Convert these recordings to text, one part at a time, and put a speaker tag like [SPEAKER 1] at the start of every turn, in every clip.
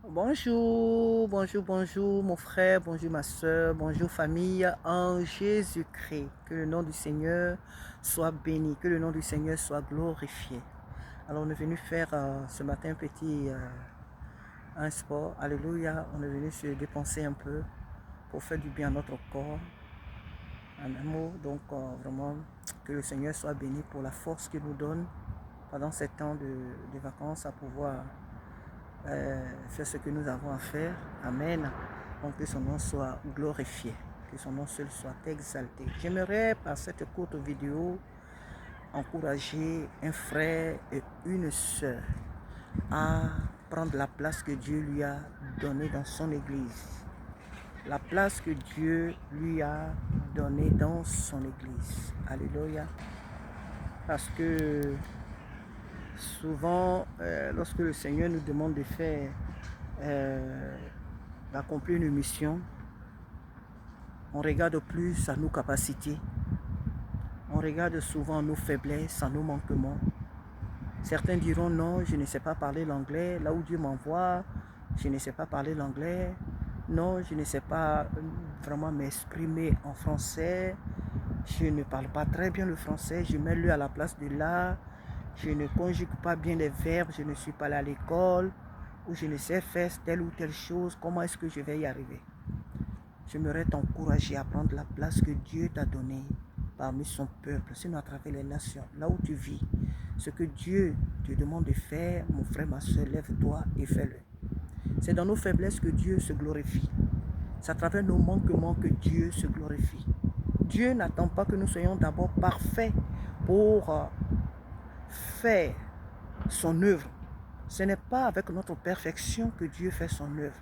[SPEAKER 1] Bonjour, bonjour, bonjour mon frère, bonjour ma soeur, bonjour famille en Jésus-Christ. Que le nom du Seigneur soit béni, que le nom du Seigneur soit glorifié. Alors on est venu faire ce matin un petit un sport, alléluia. On est venu se dépenser un peu pour faire du bien à notre corps, en amour. Donc vraiment que le Seigneur soit béni pour la force qu'il nous donne pendant ces temps de vacances à pouvoir faire ce que nous avons à faire. Amen. Donc que son nom soit glorifié, que son nom seul soit exalté. J'aimerais par cette courte vidéo encourager un frère et une sœur à prendre la place que Dieu lui a donnée dans son église. La place que Dieu lui a donnée dans son église. Alléluia. Parce que souvent, lorsque le Seigneur nous demande de faire euh, d'accomplir une mission, on regarde plus à nos capacités, on regarde souvent nos faiblesses, à nos manquements. Certains diront non, je ne sais pas parler l'anglais, là où Dieu m'envoie, je ne sais pas parler l'anglais, non, je ne sais pas vraiment m'exprimer en français, je ne parle pas très bien le français, je mets le à la place de là, je ne conjugue pas bien les verbes, je ne suis pas allé à l'école, ou je ne sais faire telle ou telle chose, comment est-ce que je vais y arriver? J'aimerais t'encourager à prendre la place que Dieu t'a donnée parmi son peuple, sinon à travers les nations, là où tu vis. Ce que Dieu te demande de faire, mon frère, ma soeur, lève-toi et fais-le. C'est dans nos faiblesses que Dieu se glorifie. C'est à travers nos manquements que Dieu se glorifie. Dieu n'attend pas que nous soyons d'abord parfaits pour faire son œuvre. Ce n'est pas avec notre perfection que Dieu fait son œuvre.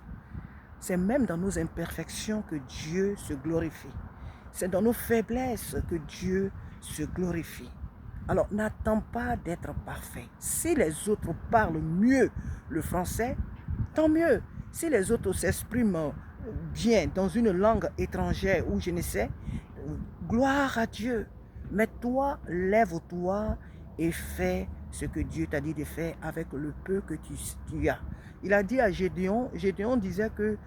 [SPEAKER 1] C'est même dans nos imperfections que Dieu se glorifie. C'est dans nos faiblesses que Dieu se glorifie. Alors, n'attends pas d'être parfait. Si les autres parlent mieux le français, tant mieux. Si les autres s'expriment bien dans une langue étrangère ou je ne sais, gloire à Dieu. Mais toi, lève-toi et fais ce que Dieu t'a dit de faire avec le peu que tu as. Il a dit à Gédéon, Gédéon disait que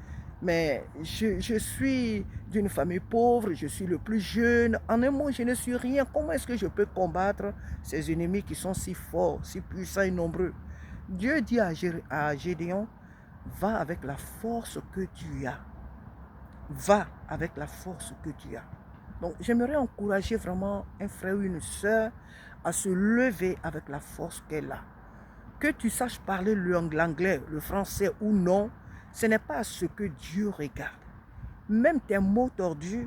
[SPEAKER 1] mais je suis d'une famille pauvre, je suis le plus jeune. En un mot, je ne suis rien. Comment est-ce que je peux combattre ces ennemis qui sont si forts, si puissants et nombreux? Dieu dit à Gédéon, va avec la force que tu as. Va avec la force que tu as. Donc, j'aimerais encourager vraiment un frère ou une soeur à se lever avec la force qu'elle a. Que tu saches parler l'anglais, le français ou non, ce n'est pas ce que Dieu regarde. Même tes mots tordus,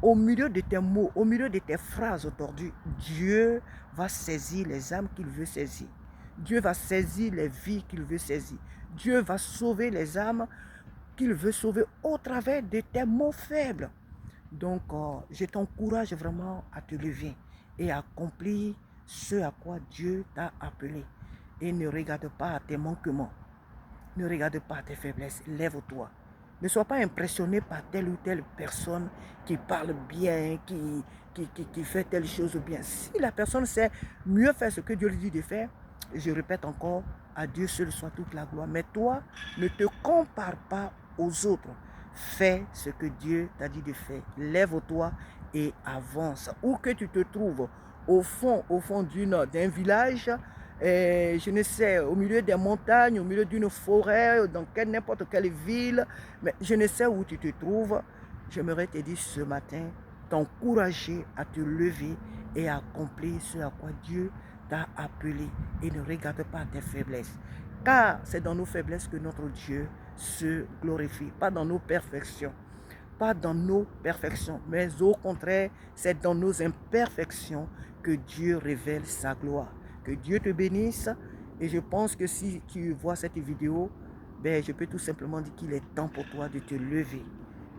[SPEAKER 1] au milieu de tes mots, au milieu de tes phrases tordues, Dieu va saisir les âmes qu'il veut saisir. Dieu va saisir les vies qu'il veut saisir. Dieu va sauver les âmes qu'il veut sauver au travers de tes mots faibles. Donc, je t'encourage vraiment à te lever et à accomplir ce à quoi Dieu t'a appelé. Et ne regarde pas à tes manquements. Ne regarde pas à tes faiblesses. Lève-toi. Ne sois pas impressionné par telle ou telle personne qui parle bien, qui fait telle chose bien. Si la personne sait mieux faire ce que Dieu lui dit de faire, je répète encore, à Dieu seul soit toute la gloire. Mais toi, ne te compare pas aux autres. Fais ce que Dieu t'a dit de faire. Lève-toi et avance. Où que tu te trouves, au fond d'un village, je ne sais, au milieu des montagnes, au milieu d'une forêt, dans n'importe quelle ville, mais je ne sais où tu te trouves. J'aimerais te dire ce matin, t'encourager à te lever et à accomplir ce à quoi Dieu t'a appelé. Et ne regarde pas tes faiblesses. Car c'est dans nos faiblesses que notre Dieu se glorifie, pas dans nos perfections. Pas dans nos perfections, mais au contraire, c'est dans nos imperfections que Dieu révèle sa gloire. Que Dieu te bénisse. Et je pense que si tu vois cette vidéo, ben, je peux tout simplement dire qu'il est temps pour toi de te lever.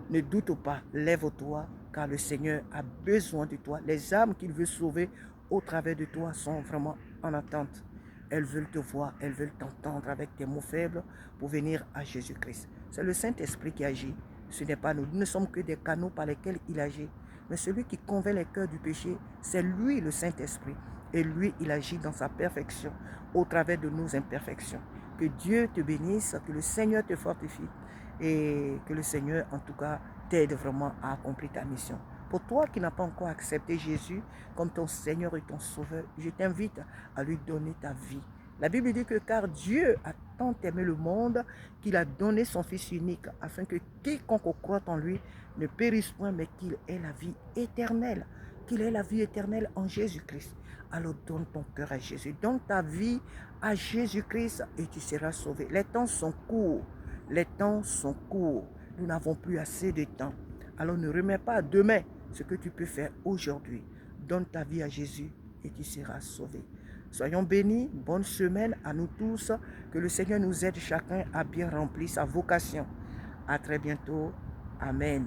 [SPEAKER 1] Ne doute pas, lève-toi, car le Seigneur a besoin de toi. Les âmes qu'il veut sauver au travers de toi sont vraiment en attente. Elles veulent te voir, elles veulent t'entendre avec tes mots faibles pour venir à Jésus-Christ. C'est le Saint-Esprit qui agit. Ce n'est pas nous. Nous ne sommes que des canaux par lesquels il agit. Mais celui qui convainc les cœurs du péché, c'est lui le Saint-Esprit. Et lui, il agit dans sa perfection au travers de nos imperfections. Que Dieu te bénisse, que le Seigneur te fortifie et que le Seigneur, en tout cas, t'aide vraiment à accomplir ta mission. Pour toi qui n'as pas encore accepté Jésus comme ton Seigneur et ton Sauveur, je t'invite à lui donner ta vie. La Bible dit que car Dieu a tant aimé le monde qu'il a donné son Fils unique afin que quiconque croit en lui ne périsse point mais qu'il ait la vie éternelle. Qu'il ait la vie éternelle en Jésus-Christ. Alors donne ton cœur à Jésus. Donne ta vie à Jésus-Christ et tu seras sauvé. Les temps sont courts. Les temps sont courts. Nous n'avons plus assez de temps. Alors ne remets pas à demain ce que tu peux faire aujourd'hui. Donne ta vie à Jésus et tu seras sauvé. Soyons bénis. Bonne semaine à nous tous. Que le Seigneur nous aide chacun à bien remplir sa vocation. À très bientôt. Amen.